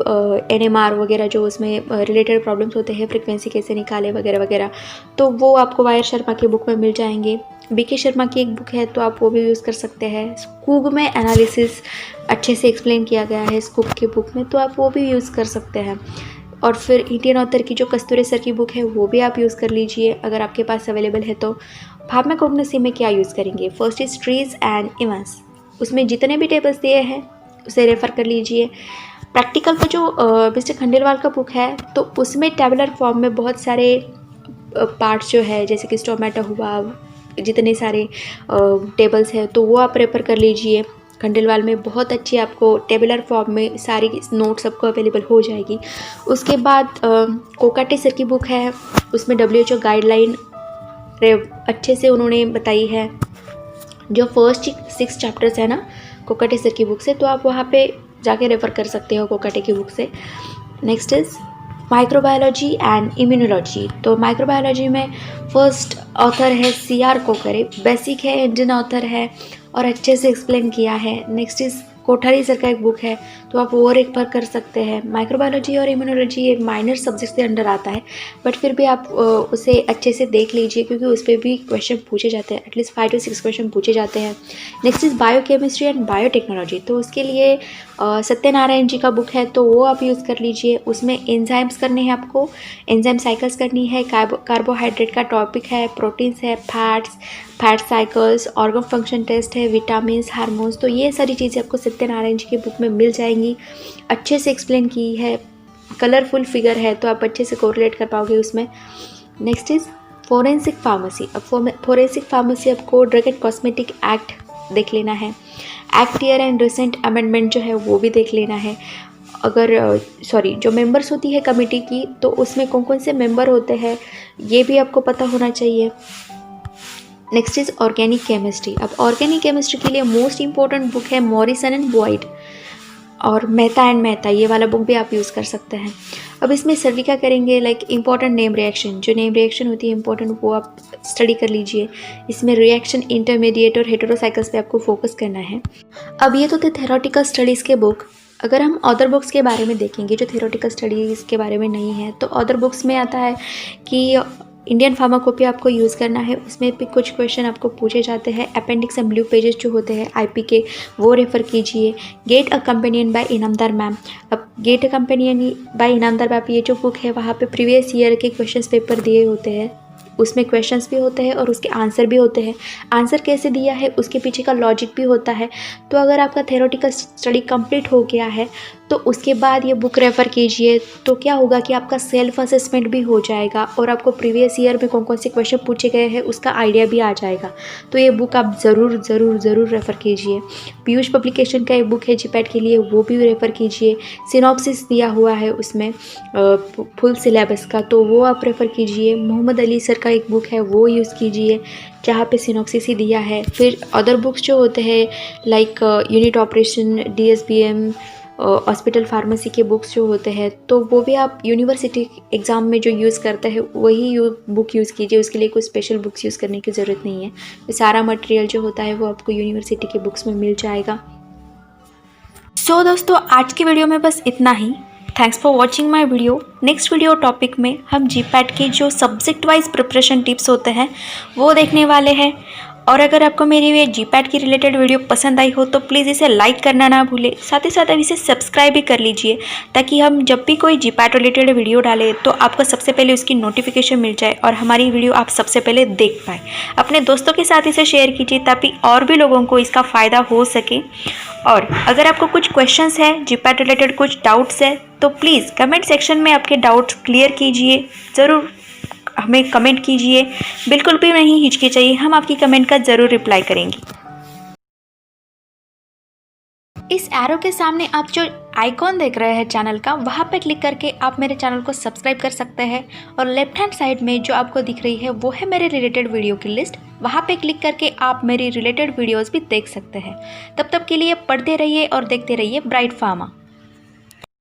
NMR वगैरह जो उसमें रिलेटेड प्रॉब्लम्स होते हैं, फ्रिक्वेंसी कैसे निकाले वगैरह वगैरह, तो वो आपको वायर शर्मा की बुक में मिल जाएंगे। BK शर्मा की एक बुक है तो आप वो भी यूज़ कर सकते हैं। स्कूग में एनालिसिस अच्छे से एक्सप्लेन किया गया है स्कूग की बुक में, तो आप वो भी यूज़ कर सकते हैं। और फिर इंडियन ऑथर की जो कस्तूरी सर की बुक है वो भी आप यूज़ कर लीजिए अगर आपके पास अवेलेबल है तो। फार्माकोग्नोसी में क्या यूज़ करेंगे? First is trees and events, उसमें जितने भी टेबल्स दिए हैं उसे रेफ़र कर लीजिए। प्रैक्टिकल का जो मिस्टर खंडेलवाल का बुक है तो उसमें टेबुलर फॉर्म में बहुत सारे पार्ट्स जो है जैसे कि स्टोमेटा हुआ, जितने सारे टेबल्स हैं तो वो आप रेफ़र कर लीजिए। खंडेलवाल में बहुत अच्छी आपको टेबुलर फॉर्म में सारी नोट्स आपको अवेलेबल हो जाएगी। उसके बाद कोकाटे सर की बुक है, उसमें WHO गाइडलाइन अच्छे से उन्होंने बताई है। जो फर्स्ट 6 चैप्टर्स है ना कोकाटे सर की बुक से, तो आप वहाँ पे जाके रेफ़र कर सकते हो कोकाटे की बुक से। Next is microbiology and immunology. तो माइक्रोबायोलॉजी में फर्स्ट ऑथर है CR कोकरे, बेसिक है, इंडियन ऑथर है और अच्छे से एक्सप्लेन किया है। नेक्स्ट इज़ कोठारी सर का एक बुक है तो आप वो रेफर कर सकते हैं। माइक्रोबायोलॉजी और इम्यूनोलॉजी एक माइनर सब्जेक्ट के अंडर आता है, बट फिर भी आप उसे अच्छे से देख लीजिए क्योंकि उस पर भी क्वेश्चन पूछे जाते हैं, एटलीस्ट 5 to 6 क्वेश्चन पूछे जाते हैं। Next is biochemistry and biotechnology. तो उसके लिए सत्यनारायण जी का बुक है तो वो आप यूज़ कर लीजिए। उसमें एंजाइम्स करने हैं आपको, एंजाइम साइकिल्स करनी है, कार्बोहाइड्रेट का टॉपिक है, प्रोटीन्स है, fat cycles, organ function test है, विटामिन, हार्मोन्स। तो ये सारी चीज़ें आपको सत्यनारायण जी की बुक में मिल जाएंगी, अच्छे से एक्सप्लेन की है, कलरफुल फिगर है तो आप अच्छे से कोरिलेट कर पाओगे उसमें। Next is forensic pharmacy. अब फोरेंसिक फार्मेसी आपको ड्रग एंड कॉस्मेटिक एक्ट देख लेना है, act year and recent amendment जो है वो भी देख लेना है। अगर जो मेंबर्स होती है कमेटी की तो उसमें कौन कौन से मेंबर होते हैं ये भी आपको पता होना चाहिए। Next is organic chemistry. अब ऑर्गेनिक केमिस्ट्री के लिए मोस्ट इंपॉर्टेंट बुक है मॉरिसन एंड बॉयड और मेहता एंड मेहता, ये वाला बुक भी आप यूज़ कर सकते हैं। अब इसमें स्टडी क्या करेंगे, लाइक इंपॉर्टेंट नेम रिएक्शन, जो नेम रिएक्शन होती है इंपॉर्टेंट वो आप स्टडी कर लीजिए। इसमें रिएक्शन, इंटरमीडिएट और हेटेरोसाइकल्स पे आपको फोकस करना है। अब ये तो थे थ्योरेटिकल स्टडीज़ के बुक। अगर हम अदर बुक्स के बारे में देखेंगे जो थ्योरेटिकल स्टडीज़ के बारे में नहीं है, तो अदर बुक्स में आता है कि इंडियन फार्माकोपी आपको यूज़ करना है, उसमें भी कुछ क्वेश्चन आपको पूछे जाते हैं। अपेंडिक्स एंड ब्लू पेजेस जो होते हैं IP के वो रेफ़र कीजिए। Get a companion by Inamdar ma'am. अब get a companion by Inamdar ma'am ये जो बुक है वहाँ पे प्रीवियस ईयर के क्वेश्चंस पेपर दिए होते हैं, उसमें क्वेश्चंस भी होते हैं और उसके आंसर भी होते हैं। आंसर कैसे दिया है उसके पीछे का लॉजिक भी होता है। तो अगर आपका थ्योरेटिकल स्टडी कंप्लीट हो गया है तो उसके बाद ये बुक रेफ़र कीजिए, तो क्या होगा कि आपका सेल्फ असेसमेंट भी हो जाएगा और आपको प्रीवियस ईयर में कौन कौन से क्वेश्चन पूछे गए हैं उसका आइडिया भी आ जाएगा। तो ये बुक आप ज़रूर रेफ़र कीजिए। पीयूष पब्लिकेशन का एक बुक है GPAT के लिए, वो भी रेफ़र कीजिए। सिनॉप्सिस दिया हुआ है उसमें फुल सिलेबस का, तो वो आप रेफ़र कीजिए। मोहम्मद अली सर का एक बुक है वो यूज़ कीजिए जहाँ पे सिनॉप्सिस ही दिया है। फिर अदर बुक्स जो होते हैं like unit operation, DSBM, hospital pharmacy के बुक्स जो होते हैं तो वो भी आप यूनिवर्सिटी एग्ज़ाम में जो यूज़ करते हैं वही बुक यूज़ कीजिए। उसके लिए कोई स्पेशल बुक्स यूज़ करने की ज़रूरत नहीं है। सारा मटेरियल जो होता है वो आपको यूनिवर्सिटी के बुक्स में मिल जाएगा। सो दोस्तों आज की वीडियो में बस इतना ही। Thanks for watching my video. Next video topic में हम जीपैट के जो सब्जेक्ट वाइज प्रिपरेशन टिप्स होते हैं वो देखने वाले हैं। और अगर आपको मेरी ये जीपैट की रिलेटेड वीडियो पसंद आई हो तो प्लीज़ इसे लाइक करना ना भूलें। साथ ही साथ अब इसे सब्सक्राइब भी कर लीजिए ताकि हम जब भी कोई जीपैट रिलेटेड वीडियो डालें तो आपको सबसे पहले उसकी नोटिफिकेशन मिल जाए और हमारी वीडियो आप सबसे पहले देख पाए। अपने दोस्तों के साथ इसे शेयर कीजिए ताकि और भी लोगों को इसका फ़ायदा हो सके। और अगर आपको कुछ क्वेश्चंस हैं जीपैट रिलेटेड, कुछ डाउट्स है तो प्लीज़ कमेंट सेक्शन में आपके डाउट्स क्लियर कीजिए। ज़रूर हमें कमेंट कीजिए, बिल्कुल भी नहीं हिचकिचाइए, हम आपकी कमेंट का ज़रूर रिप्लाई करेंगे। इस एरो के सामने आप जो आइकॉन देख रहे हैं चैनल का, वहाँ पे क्लिक करके आप मेरे चैनल को सब्सक्राइब कर सकते हैं। और लेफ्ट हैंड साइड में जो आपको दिख रही है वो है मेरे रिलेटेड वीडियो की लिस्ट। वहाँ पे क्लिक करके आप मेरी रिलेटेड वीडियोस भी देख सकते हैं। तब तक के लिए पढ़ते रहिए और देखते रहिए ब्राइट फार्मा।